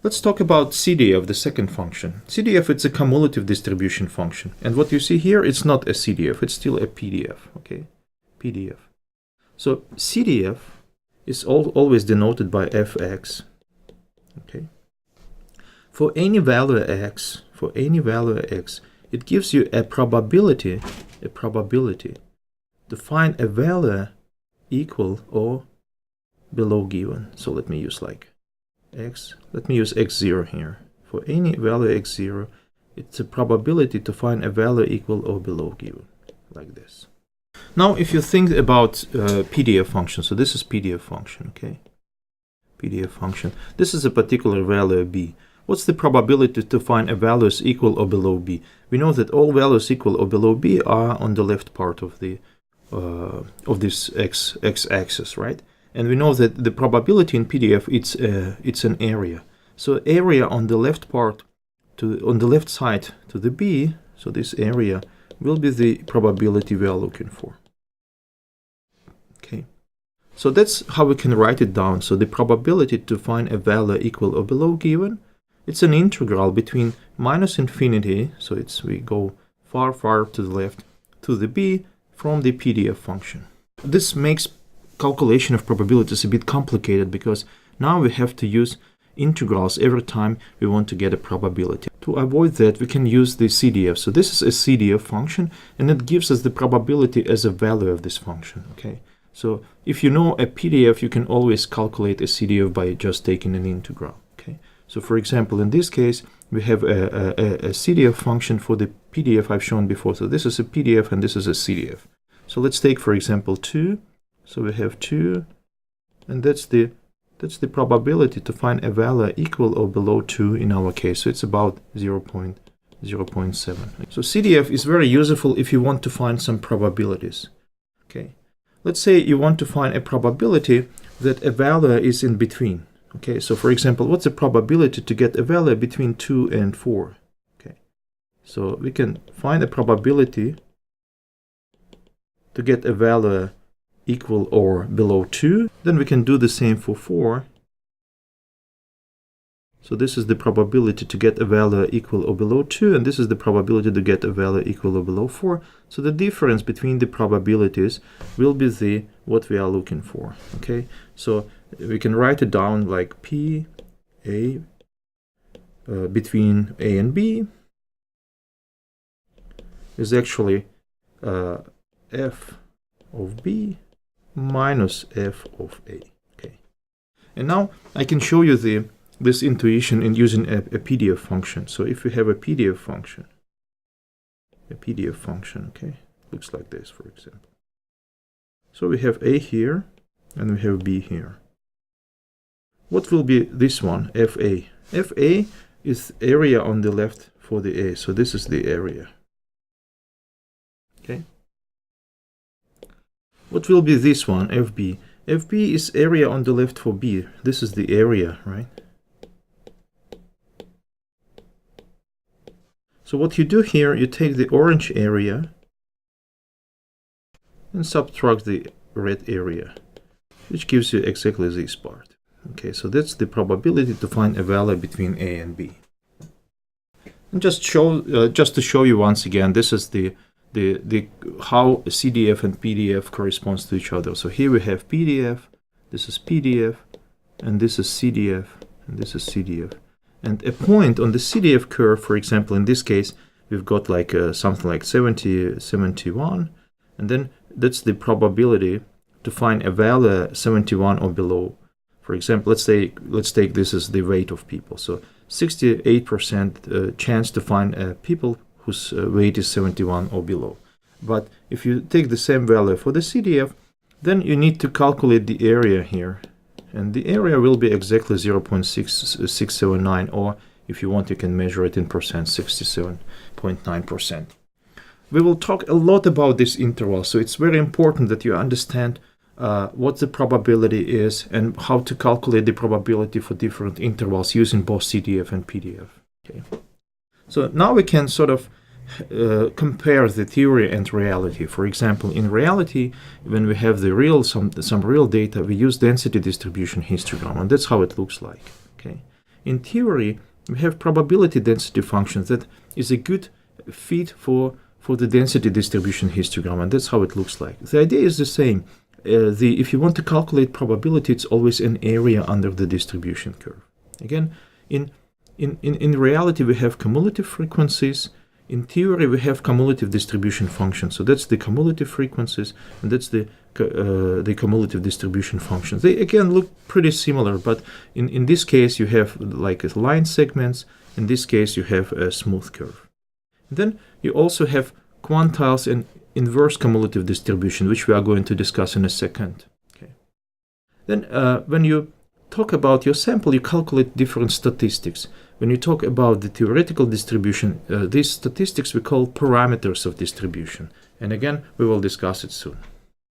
Let's talk about CDF, the second function. CDF, it's a cumulative distribution function. And what you see here, it's not a CDF, it's still a PDF, okay? PDF. So CDF is always denoted by fx, okay? For any value x, it gives you a probability to find a value equal or below given. So let me use like x, let me use x0 here. For any value x0, it's a probability to find a value equal or below given, like this. Now if you think about PDF function, so this is PDF function, okay? PDF function. This is a particular value b. What's the probability to find a values equal or below b? We know that all values equal or below b are on the left part of the this x-axis, right? And we know that the probability in PDF it's an area. So area on the left part on the left side to the b, so this area will be the probability we are looking for. Okay. So that's how we can write it down. So the probability to find a value equal or below given, it's an integral between minus infinity, so we go far to the left, to the b from the PDF function. This makes calculation of probabilities a bit complicated because now we have to use integrals every time we want to get a probability. To avoid that, we can use the CDF. So this is a CDF function, and it gives us the probability as a value of this function, okay? So if you know a PDF, you can always calculate a CDF by just taking an integral, okay? So for example, in this case, we have a CDF function for the PDF I've shown before. So this is a PDF and this is a CDF. So let's take, for example, 2. So we have 2, and that's the probability to find a value equal or below 2 in our case. So it's about 0.7. So CDF is very useful if you want to find some probabilities, okay? Let's say you want to find a probability that a value is in between. Okay, so for example, what's the probability to get a value between 2 and 4? Okay, so we can find a probability to get a value equal or below 2. Then we can do the same for 4. So this is the probability to get a value equal or below 2, and this is the probability to get a value equal or below 4. So the difference between the probabilities will be what we are looking for. Okay, so we can write it down like P A between A and B is actually f of B minus f of A. Okay, and now I can show you this intuition in using a PDF function. So if we have a PDF function, okay, looks like this, for example. So we have A here and we have B here. What will be this one, FA? FA is area on the left for the A, so this is the area. Okay. What will be this one, FB? FB is area on the left for B. This is the area, right? So what you do here, you take the orange area and subtract the red area, which gives you exactly this part. Okay, so that's the probability to find a value between A and B. And just to show you once again, this is how CDF and PDF corresponds to each other. So here we have PDF, this is PDF, and this is CDF, and this is CDF. And a point on the CDF curve, for example, in this case, we've got like something like 70, 71, and then that's the probability to find a value 71 or below. For example, let's take this as the weight of people. So 68% chance to find people whose weight is 71 or below. But if you take the same value for the CDF, then you need to calculate the area here. And the area will be exactly 0.6679, or if you want, you can measure it in percent, 67.9%. We will talk a lot about this interval, so it's very important that you understand what the probability is and how to calculate the probability for different intervals using both CDF and PDF. Okay. So now we can sort of compare the theory and reality. For example, in reality, when we have the some real data, we use density distribution histogram, and that's how it looks like. Okay. in theory, we have probability density functions that is a good fit for the density distribution histogram, and that's how it looks like. The idea is the same. If you want to calculate probability, it's always an area under the distribution curve. Again, in reality, we have cumulative frequencies. In theory, we have cumulative distribution functions. So that's the cumulative frequencies, and that's the cumulative distribution functions. They again look pretty similar, but in this case, you have like line segments. In this case, you have a smooth curve. Then you also have quantiles and inverse cumulative distribution, which we are going to discuss in a second. Okay. Then when you talk about your sample, you calculate different statistics. When you talk about the theoretical distribution, these statistics we call parameters of distribution. And again, we will discuss it soon.